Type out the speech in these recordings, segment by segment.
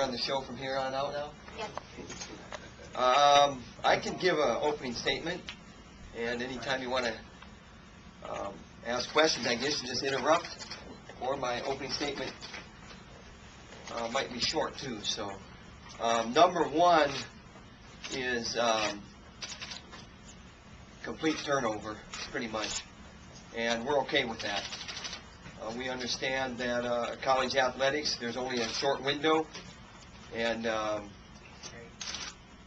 run the show from here on out now? Yes. I can give an opening statement, and anytime you want to ask questions, I guess you just interrupt, or my opening statement might be short too. So, number one is complete turnover, pretty much, and we're okay with that. We understand that college athletics, there's only a short window, and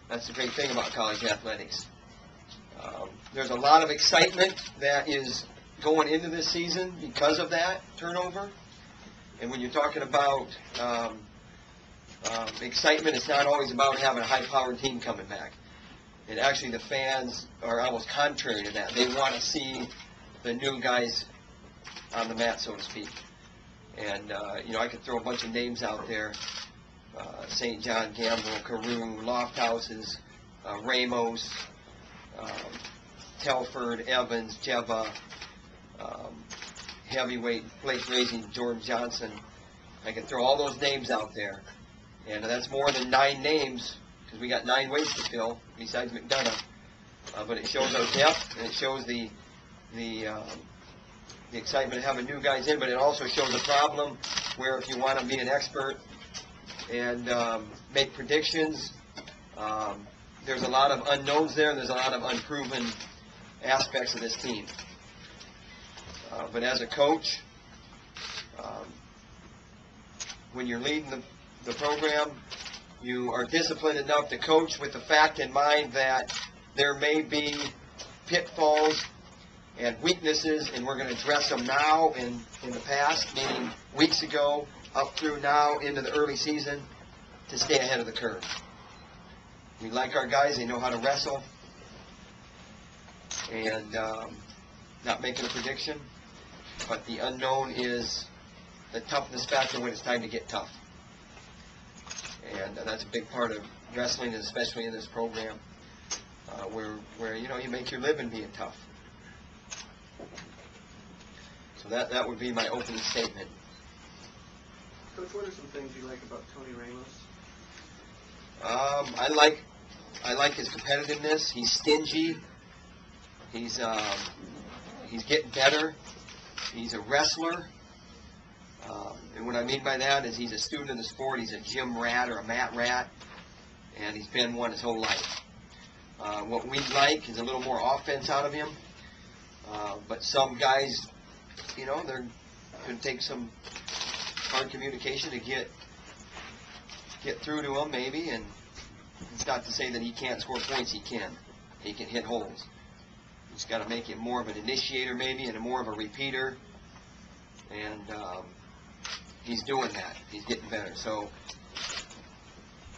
that's the great thing about college athletics. There's a lot of excitement that is going into this season because of that turnover. And when you're talking about excitement, it's not always about having a high-powered team coming back. And actually, the fans are almost contrary to that. They want to see the new guys on the mat, so to speak. And, I could throw a bunch of names out there. St. John, Gamble, Carew, Lofthouses, Ramos, Telford, Evans, Jeva, heavyweight, plate raising, George Johnson. I can throw all those names out there. And that's more than 9 names, because we got 9 weights to fill, besides McDonough. But it shows our depth, and it shows the excitement of having new guys in, but it also shows a problem where if you want to be an expert and make predictions, there's a lot of unknowns there, and there's a lot of unproven aspects of this team. But as a coach, when you're leading the program, you are disciplined enough to coach with the fact in mind that there may be pitfalls and weaknesses, and we're going to address them now in the past, meaning weeks ago, up through now into the early season, to stay ahead of the curve. We like our guys. They know how to wrestle. And not making a prediction, but the unknown is the toughness factor when it's time to get tough. And that's a big part of wrestling, especially in this program, where you make your living being tough. So that would be my opening statement. Coach, what are some things you like about Tony Ramos? I like his competitiveness. He's stingy. He's getting better. He's a wrestler. And what I mean by that is he's a student of the sport. He's a gym rat or a mat rat, and he's been one his whole life. What we like is a little more offense out of him. But some guys, they're going to take some hard communication to get through to him, maybe. And it's not to say that he can't score points. He can. He can hit holes. He's got to make him more of an initiator, maybe, and more of a repeater. And he's doing that. He's getting better. So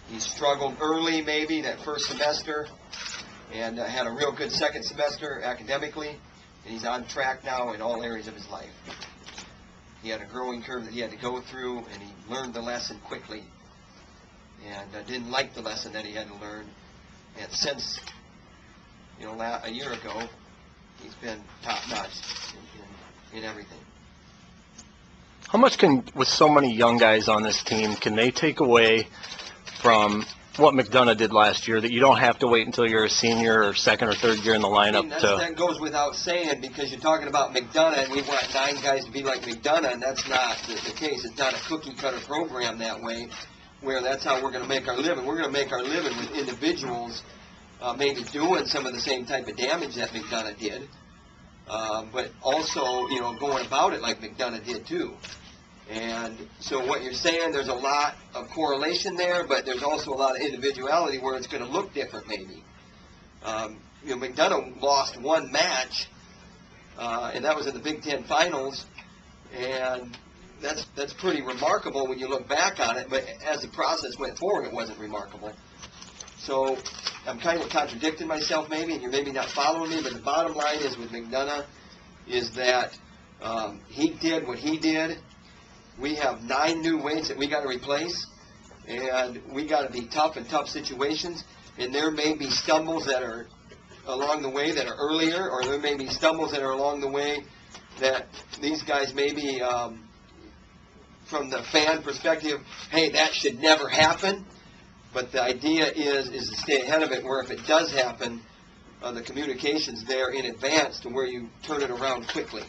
he struggled early, maybe, that first semester, and had a real good second semester academically. And he's on track now in all areas of his life. He had a growing curve that he had to go through, and he learned the lesson quickly. And didn't like the lesson that he had to learn. And since, a year ago, he's been top-notch in everything. How much with so many young guys on this team, can they take away from what McDonough did last year, that you don't have to wait until you're a senior or second or third year in the lineup that goes without saying, because you're talking about McDonough, and we want 9 guys to be like McDonough, and that's not the case. It's not a cookie-cutter program that way, where that's how we're going to make our living. We're going to make our living with individuals maybe doing some of the same type of damage that McDonough did, but also, going about it like McDonough did too. And so what you're saying, there's a lot of correlation there, but there's also a lot of individuality where it's going to look different maybe. McDonough lost 1 match, and that was in the Big Ten Finals, and that's pretty remarkable when you look back on it, but as the process went forward, it wasn't remarkable. So I'm kind of contradicting myself maybe, and you're maybe not following me, but the bottom line is with McDonough is that he did what he did. We have 9 new weights that we got to replace, and we got to be tough in tough situations, and there may be stumbles that are along the way that are earlier, or there may be stumbles that are along the way that these guys maybe from the fan perspective, hey, that should never happen. But the idea is to stay ahead of it, where if it does happen, the communication's there in advance to where you turn it around quickly.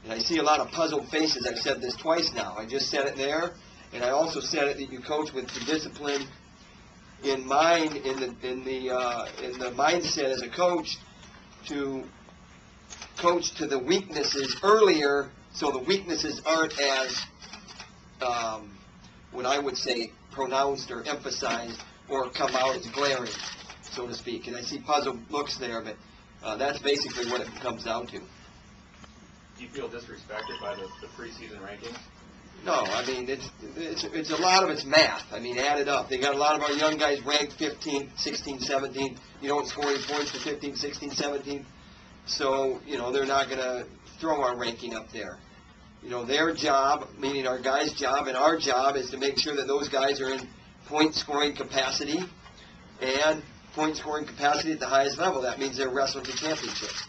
And I see a lot of puzzled faces. I've said this twice now. I just said it there, and I also said it that you coach with the discipline in mind, in the mindset as a coach, to coach to the weaknesses earlier, so the weaknesses aren't as what I would say pronounced or emphasized or come out as glaring, so to speak. And I see puzzled looks there, but that's basically what it comes down to. Do you feel disrespected by the preseason rankings? No, I mean, it's a lot of it's math. I mean, add it up. They got a lot of our young guys ranked 15, 16, 17. You don't score any points for 15, 16, 17. So, they're not going to throw our ranking up there. Their job, meaning our guys' job, and our job is to make sure that those guys are in point-scoring capacity, and point-scoring capacity at the highest level. That means they're wrestling for championships.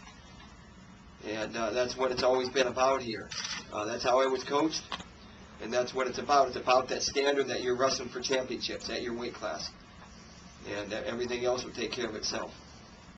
And that's what it's always been about here. That's how I was coached, and that's what it's about. It's about that standard that you're wrestling for championships at your weight class. And everything else will take care of itself.